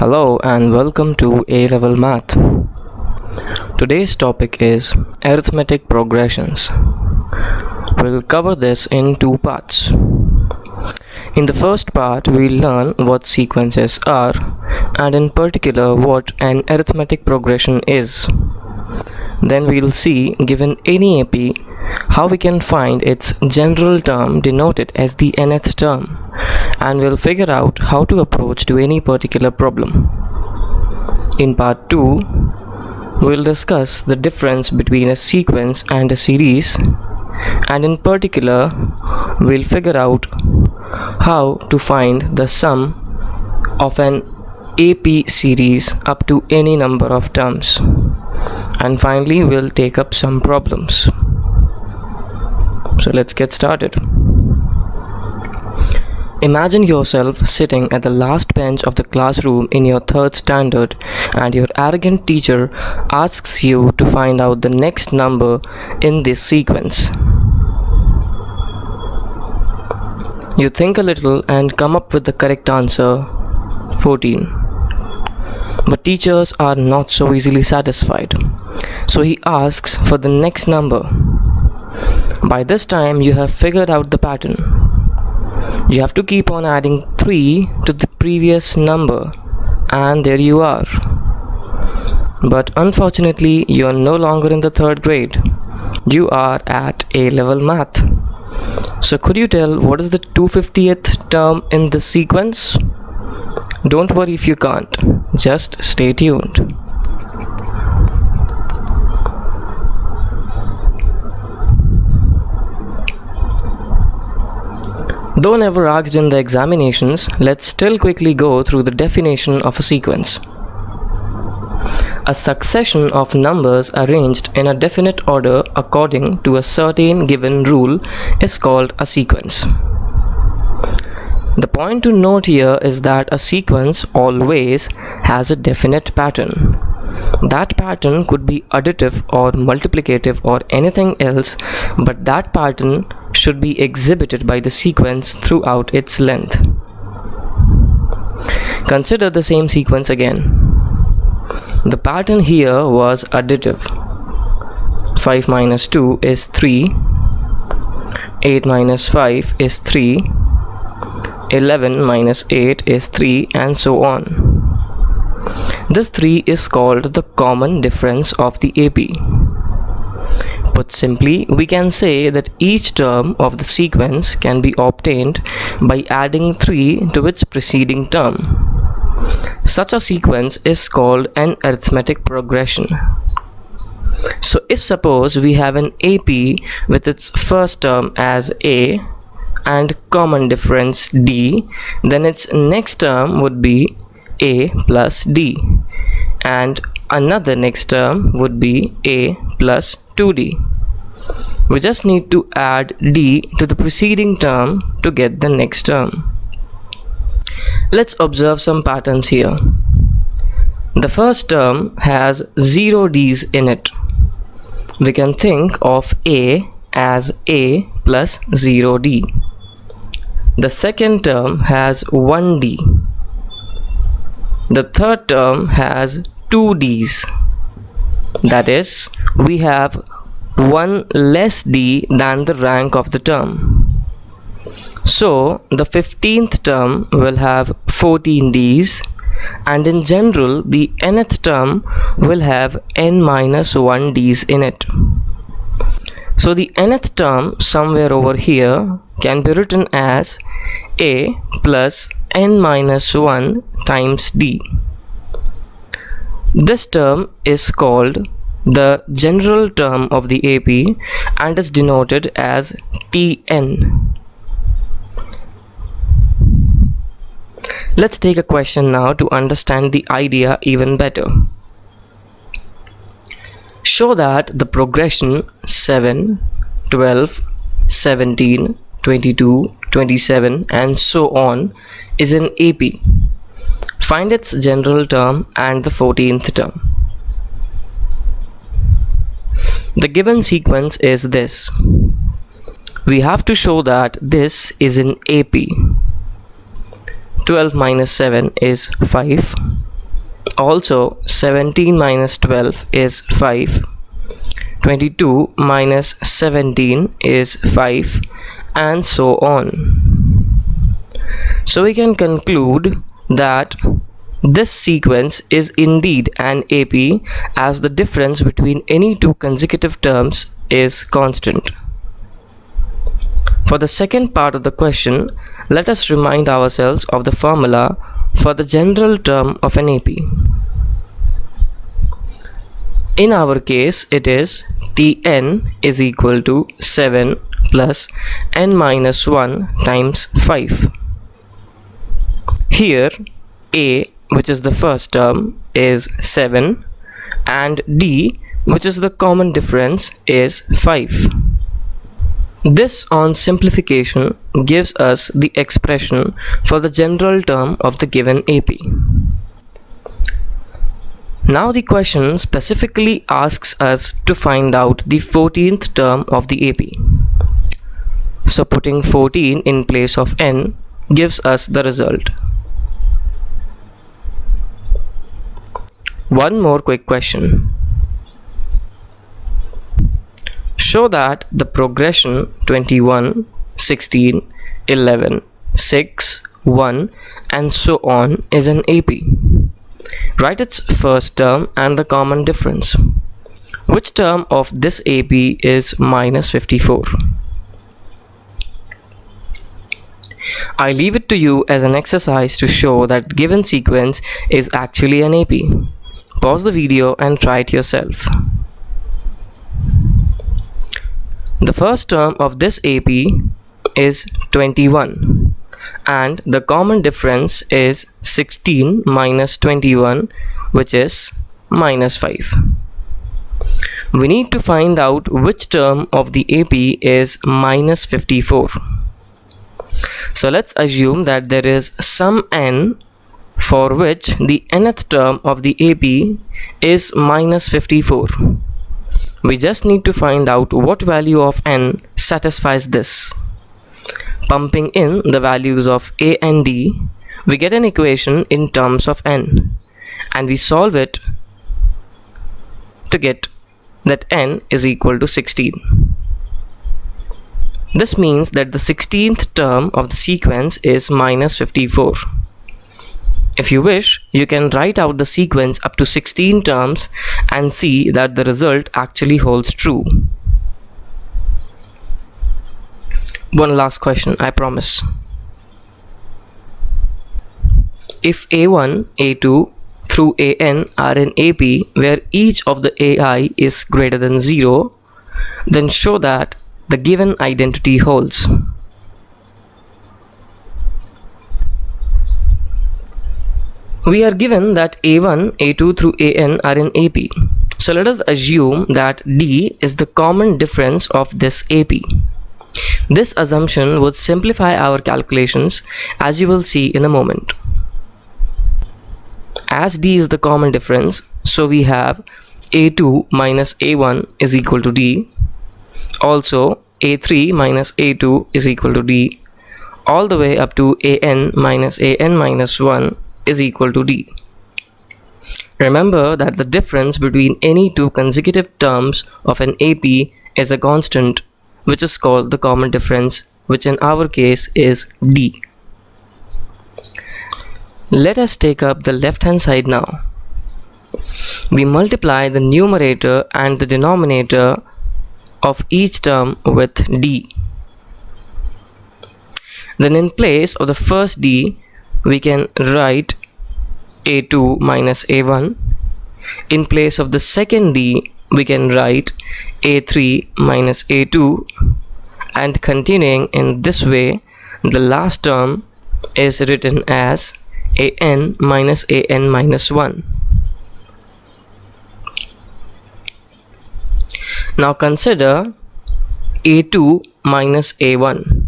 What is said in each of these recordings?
Hello and welcome to A-Level Math. Today's topic is arithmetic progressions. We'll cover this in two parts. In the first part, we'll learn what sequences are and in particular what an arithmetic progression is. Then we'll see, given any AP, how we can find its general term denoted as the nth term, and we'll figure out how to approach to any particular problem. In part 2, we'll discuss the difference between a sequence and a series, and in particular, we'll figure out how to find the sum of an AP series up to any number of terms. And finally, we'll take up some problems. So let's get started. Imagine yourself sitting at the last bench of the classroom in your third standard, and your arrogant teacher asks you to find out the next number in this sequence. You think a little and come up with the correct answer, 14. But teachers are not so easily satisfied, so he asks for the next number. By this time, you have figured out the pattern. You have to keep on adding 3 to the previous number, and there you are. But unfortunately, you are no longer in the third grade. You are at A-level math. So could you tell what is the 250th term in this sequence? Don't worry if you can't. Just stay tuned. Though never asked in the examinations, let's still quickly go through the definition of a sequence. A succession of numbers arranged in a definite order according to a certain given rule is called a sequence. The point to note here is that a sequence always has a definite pattern. That pattern could be additive or multiplicative or anything else, but that pattern should be exhibited by the sequence throughout its length. Consider the same sequence again. The pattern here was additive. 5 minus 2 is 3. 8 minus 5 is 3. 11 minus 8 is 3, and so on. This 3 is called the common difference of the AP. Put simply, we can say that each term of the sequence can be obtained by adding 3 to its preceding term. Such a sequence is called an arithmetic progression. So if suppose we have an AP with its first term as A and common difference D, then its next term would be A plus D, and another next term would be A plus 2D. We just need to add D to the preceding term to get the next term. Let's observe some patterns here. The first term has 0 D's in it. We can think of A as A plus 0D. The second term has 1D. The third term has 2 D's. That is, we have 1 less D than the rank of the term. So, the 15th term will have 14 D's, and in general, the nth term will have n minus 1 D's in it. So, the nth term somewhere over here can be written as A plus n minus 1 times D. This term is called the general term of the AP and is denoted as Tn. Let's take a question now to understand the idea even better. Show that the progression 7, 12, 17, 22, 27 and so on is an AP. Find its general term and the 14th term. The given sequence is this. We have to show that this is an AP. 12 minus 7 is 5. Also, 17 minus 12 is 5. 22 minus 17 is 5, and so on. So we can conclude that this sequence is indeed an AP, as the difference between any two consecutive terms is constant. For the second part of the question, let us remind ourselves of the formula for the general term of an AP. In our case, it is Tn is equal to 7 plus n minus 1 times 5. Here, A, which is the first term, is 7, and D, which is the common difference, is 5. This, on simplification, gives us the expression for the general term of the given AP. Now the question specifically asks us to find out the 14th term of the AP. So putting 14 in place of n gives us the result. One more quick question. Show that the progression 21, 16, 11, 6, 1 and so on is an AP. Write its first term and the common difference. Which term of this AP is minus 54? I leave it to you as an exercise to show that given sequence is actually an AP. Pause the video and try it yourself. The first term of this AP is 21, and the common difference is 16 minus 21, which is minus 5. We need to find out which term of the AP is minus 54. So let's assume that there is some n for which the nth term of the AP is minus 54. We just need to find out what value of n satisfies this. Pumping in the values of a and d, we get an equation in terms of n, and we solve it to get that n is equal to 16. This means that the 16th term of the sequence is minus 54. If you wish, you can write out the sequence up to 16 terms and see that the result actually holds true. One last question, I promise. If A1, A2 through AN are in AP where each of the AI is greater than 0, then show that the given identity holds. We are given that A1, A2 through AN are in AP. So let us assume that D is the common difference of this AP. This assumption would simplify our calculations, as you will see in a moment. As D is the common difference, so we have A2 minus A1 is equal to D. Also, A3 minus A2 is equal to D, all the way up to AN minus 1 is equal to D. Remember that the difference between any two consecutive terms of an AP is a constant, which is called the common difference, which in our case is D. Let us take up the left hand side now. We multiply the numerator and the denominator of each term with D. Then in place of the first D, we can write A2 minus A1. In place of the second D, we can write A3 minus A2, and continuing in this way, the last term is written as AN minus 1. Now consider A2 minus A1.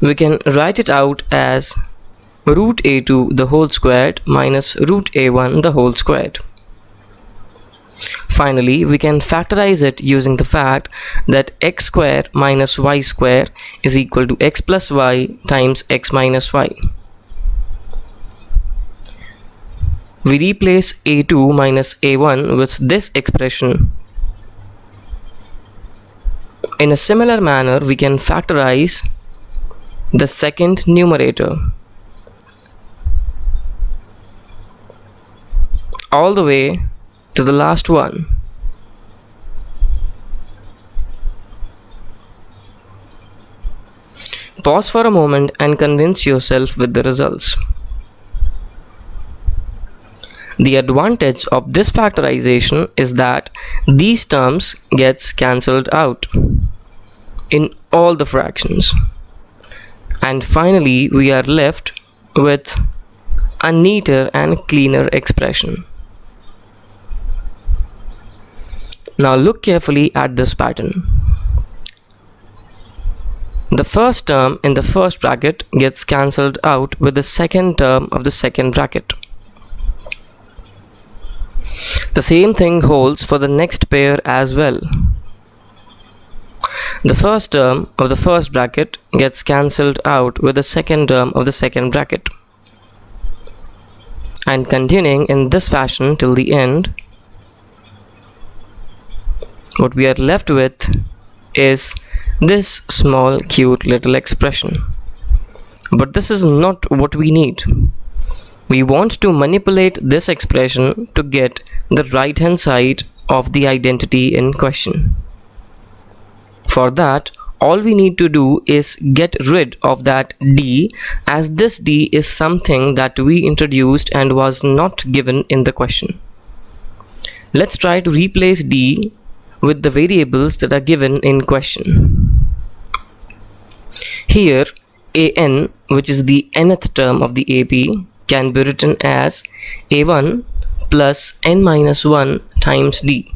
We can write it out as root A2 the whole squared minus root A1 the whole squared. Finally, we can factorize it using the fact that x square minus y square is equal to x plus y times x minus y. we replace a2 minus a1 with this expression. In a similar manner, we can factorize the second numerator all the way to the last one. Pause for a moment and convince yourself with the results. The advantage of this factorization is that these terms gets cancelled out in all the fractions. And finally, we are left with a neater and cleaner expression. Now look carefully at this pattern. The first term in the first bracket gets cancelled out with the second term of the second bracket. The same thing holds for the next pair as well. The first term of the first bracket gets cancelled out with the second term of the second bracket. And continuing in this fashion till the end, what we are left with is this small cute little expression. But this is not what we need. We want to manipulate this expression to get the right hand side of the identity in question. For that, all we need to do is get rid of that d, as this d is something that we introduced and was not given in the question. Let's try to replace d with the variables that are given in question. Here, an, which is the nth term of the AP, can be written as a1 plus n minus 1 times d.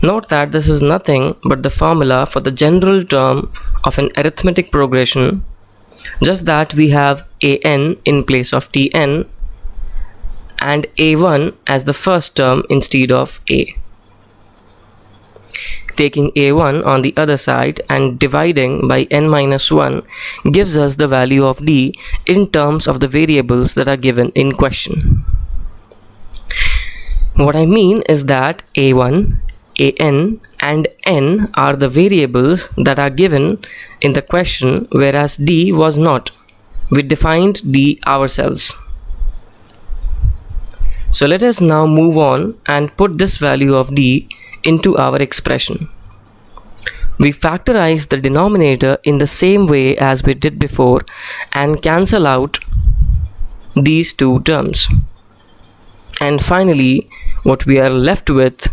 Note that this is nothing but the formula for the general term of an arithmetic progression, just that we have an in place of tn and a1 as the first term instead of a. Taking a1 on the other side and dividing by n minus 1 gives us the value of d in terms of the variables that are given in question. What I mean is that a1, an and n are the variables that are given in the question, whereas d was not. We defined d ourselves. So let us now move on and put this value of d into our expression. We factorize the denominator in the same way as we did before and cancel out these two terms. And finally, what we are left with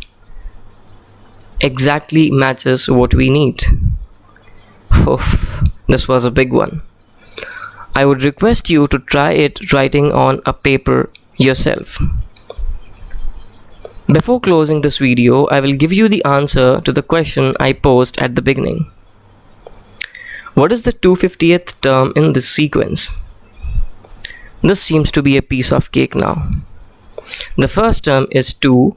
exactly matches what we need. Oof, this was a big one. I would request you to try it writing on a paper yourself. Before closing this video, I will give you the answer to the question I posed at the beginning. What is the 250th term in this sequence? This seems to be a piece of cake now. The first term is 2.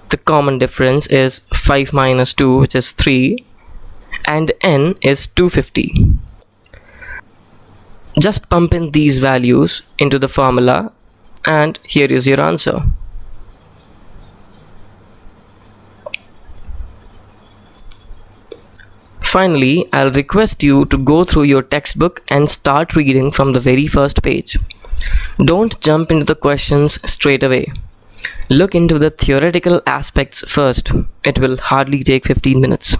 The common difference is 5 minus 2, which is 3, and n is 250. Just pump in these values into the formula and here is your answer. Finally, I'll request you to go through your textbook and start reading from the very first page. Don't jump into the questions straight away. Look into the theoretical aspects first. It will hardly take 15 minutes.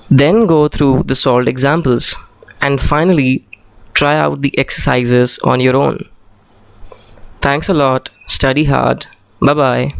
Then go through the solved examples. And finally, try out the exercises on your own. Thanks a lot. Study hard. Bye-bye.